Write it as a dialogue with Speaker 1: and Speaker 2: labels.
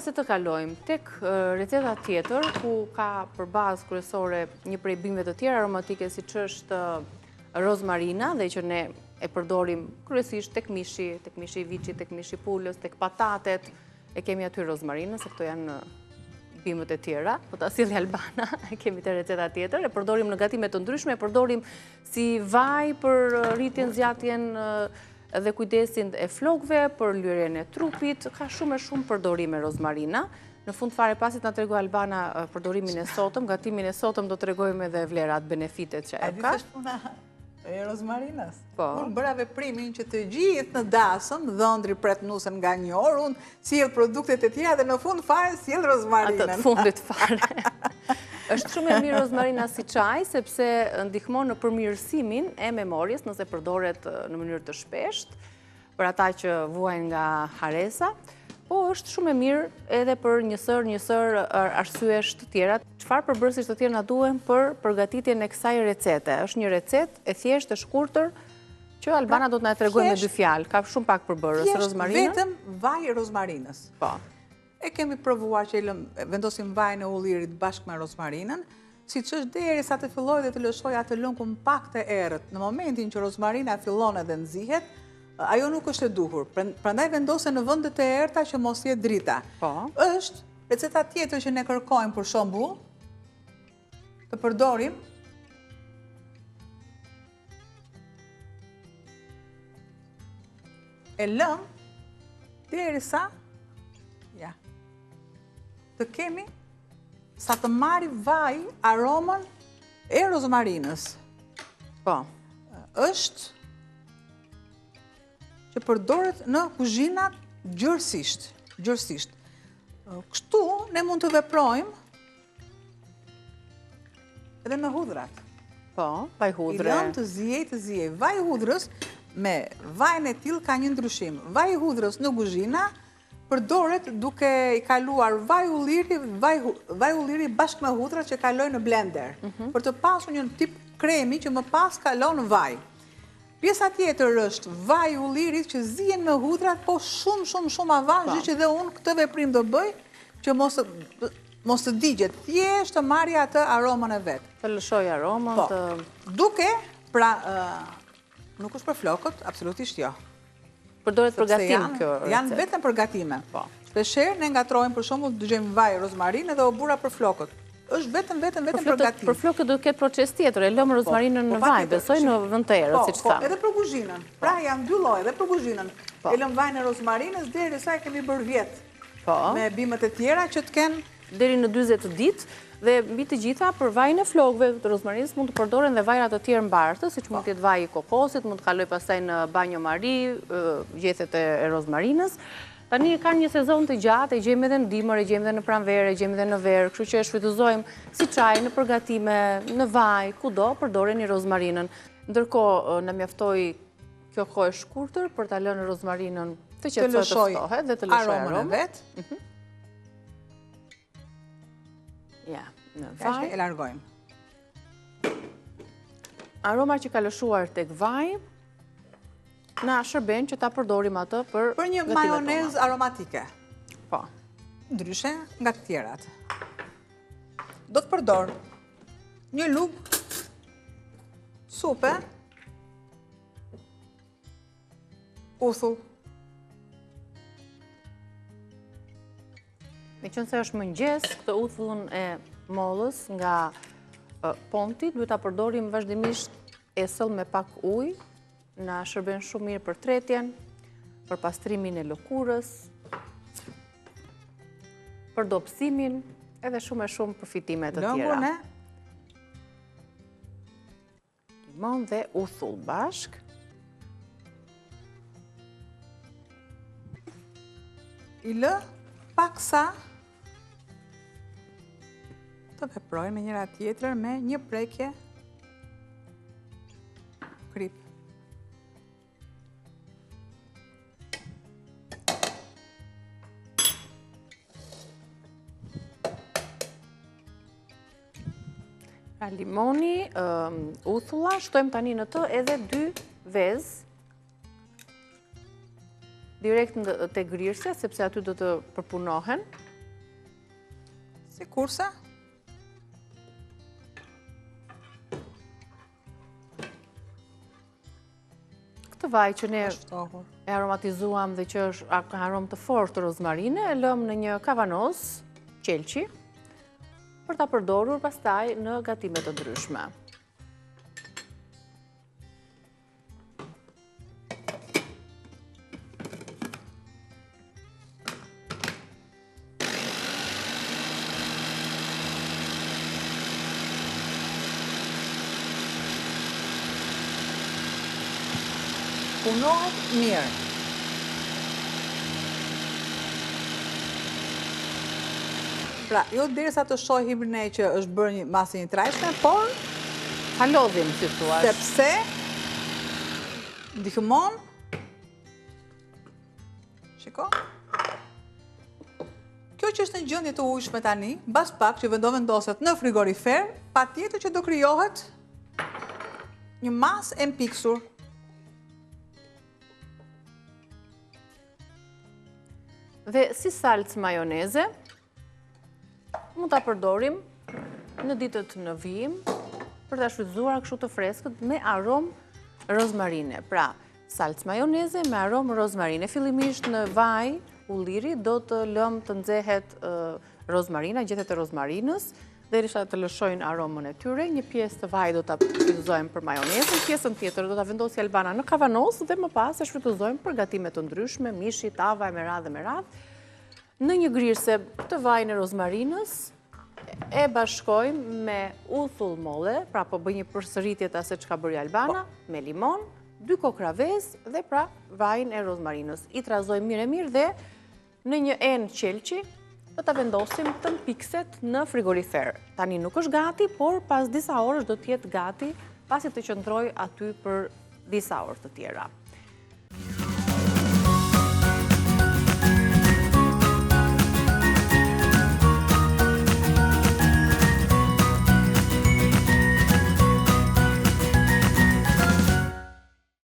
Speaker 1: para se të kalojmë tek receta tjetër, ku ka për bazë kryesore një prej bimëve të tjera aromatike, siç është rozmarina, dhe që ne e përdorim kryesisht tek mishi i viçit, tek mishi i pulës, tek patatet, e kemi aty rozmarinën, se këto janë bimët e tjera, po ta sjellë Albana, e kemi të receta tjetër, e përdorim në gatime të ndryshme, e përdorim si vaj për rritjen, zgjatjen dhe kujdesin e flokëve, për lyerjen e trupit, ka shumë e shumë përdorime rozmarina. Në fund fare pasit na tregoj Albana përdorimin e sotëm, gatimin e sotëm do t'rregojmë edhe vlerat, benefitet që e ka.
Speaker 2: E rozmarinës.
Speaker 1: Unë
Speaker 2: bëra veprimin që të gjithë në dasëm, dhëndri pret nusën nga një orë, unë sjell produktet e tjera dhe në fund fare sjell rozmarinën.
Speaker 1: Atë të fundit fare. Është shumë e mirë rozmarina si çaj, sepse ndihmon në përmirësimin e memorjes nëse përdoret në mënyrë të shpeshtë, për ata që vuajnë nga haresa, po është shumë e mirë edhe për njësër arsyesh të tjera. Çfarë përbërësish të tjera na duhen për përgatitjen e kësaj recete? Është një recetë e thjeshtë, e shkurtër, që Albana do të na tregojë me dy fjalë. Ka shumë pak përbërës rozmarinën.
Speaker 2: Vetëm vaj rozmarinës.
Speaker 1: Po.
Speaker 2: E kemi provuar që vendosim vajin e ullirit bashkë me rozmarinën, siç është derisa të fillojë dhe të lëshojë atë lëngun pak të errët. Në momentin që rozmarina fillon edhe nxihet, ajo nuk është e duhur. Prandaj vendose në vendet e errta që mos jetë drita.
Speaker 1: Po.
Speaker 2: Është receta tjetër që ne kërkojmë për shembull të përdorim e lëm derisa të kemi sa të marri vaj aromën e rozmarinës.
Speaker 1: Po.
Speaker 2: Është që përdoret në kuzhinat gjërësisht. Kështu ne mund të veprojmë edhe me hudhrat.
Speaker 1: Po, vaj hudhre.
Speaker 2: I lëm të zjej. Vaj hudhrës me vajin e tillë ka një ndryshim. Vaj hudhrës në kuzhina përdoret duke i kaluar vaj ulliri bashkë me hudhrat që kalojnë në blender, për të pasur një tip kremi që më pas kalon në vaj. Pjesa tjetër është vaj ullirit që zihen me hudhrat, po shumë avazh, që dhe unë këtë veprim do bëj, që mos të digjet, thjesht të marrja atë aromën e vet.
Speaker 1: Të lëshoj aromën, të...
Speaker 2: Duke, pra, nuk është për flokët, absolutisht jo.
Speaker 1: Përdoret për gatim kjo recetë.
Speaker 2: Janë vetëm për gatime. Shpeshherë ne ngatrojmë për shembull dëgjojmë vaj rozmarinë dhe obura për flokët. Është vetëm për gatim.
Speaker 1: Për flokët do të ketë proces tjetër, e lëm rozmarinën në vaj, besoj në vend të errët, siç thamë.
Speaker 2: Po, edhe për kuzhinën. Pra janë dy lloje, edhe për kuzhinën. E lëm vajin e rozmarinës derisa e kemi bërë vjet. Me bimët e tjera që të kenë
Speaker 1: deri në 40 ditë. Dhe mbi të gjitha, për vajin e flokëve të rozmarinës mund të përdoren dhe vajrat të tjerë mbartë, siç mund të jetë vaji i kokosit, mund të kaloj pastaj në banjo mari, gjethet e rozmarinës. Tani kanë një sezon të gjatë, e gjejmë edhe në dimër, e gjejmë edhe në pranverë, e gjejmë edhe në verë, kështu që e shfrytëzojmë si çaj në përgatime, në vaj, kudo përdoreni rozmarinën. Ndërkohë na mjaftoi kjo kohë e shkurtër për ta lënë rozmarinën të qetësohet, të ftohet dhe të lëshojë aromën
Speaker 2: vet.
Speaker 1: Ja, në vaj.
Speaker 2: E largojmë.
Speaker 1: Aroma që ka lëshuar tek vaj, na shërben që ta përdorim atë për
Speaker 2: një majonez aromatike.
Speaker 1: Po.
Speaker 2: Ndryshe nga të tjerat. Do të përdor një lugë supe, uthull.
Speaker 1: Me qënë se është mëngjes, këtë uthullën e mollës nga ponti, duhet ta përdorim vazhdimisht esëll me pak ujë, na shërben shumë mirë për tretjen, për pastrimin e lëkurës, për dobësimin, edhe shumë e shumë përfitime të tjera.
Speaker 2: Lëngun e
Speaker 1: limon dhe uthull bashk.
Speaker 2: I lë paksa të veprojnë me njëra tjetër me një prekje krip.
Speaker 1: Limoni, uthulla, shtojmë tani në të edhe 2 vezë direkt te grirësja, sepse aty do të përpunohen.
Speaker 2: Si kurse.
Speaker 1: Këtë vaj që ne
Speaker 2: Shtohur.
Speaker 1: e aromatizuam dhe që është ka aromë të fortë të rozmarine, e lëm në një kavanos, qelqi, për ta përdorur pastaj në gatime të ndryshme.
Speaker 2: Punohet mirë. Pra, jo derisa të shohim ne që është bërë një masë një trajshme, por
Speaker 1: Ta lodhim, si thua.
Speaker 2: sepse ndihmon. Shiko. Kjo që është në gjendje të ujshme tani, mbas pak që vendoset në frigorifer, patjetër që do krijohet një masë e mpiksur.
Speaker 1: Dhe si salcë majoneze, mund ta përdorim në ditët në vijim për ta shfrytzuar kështu të freskët me aromë rozmarine. Pra, salcë majoneze me aromë rozmarine. Fillimisht në vaj ulliri do të lëm të nxehet rozmarina, gjethet e rozmarinës, derisa të lëshojnë aromën e tyre. Një pjesë të vaj do ta shfrytëzojmë për majonezën, pjesën tjetër do ta vendosi Albana në kavanos dhe më pas e shfrytëzojmë për gatime të ndryshme, mishi, tava, me radhë. Në një grirse të vajin e rozmarinës e bashkojmë me uthull molle, pra po bëj një përsëritje të asaj çka bëri Albana, me limon, 2 kokra vezë dhe pra vajin e rozmarinës. I trazojmë mirë dhe në një enë qelqi do ta vendosim të mpikset në frigorifer. Tani nuk është gati, por pas disa orësh do të jetë gati, pasi të qëndroj aty për disa orë të tjera.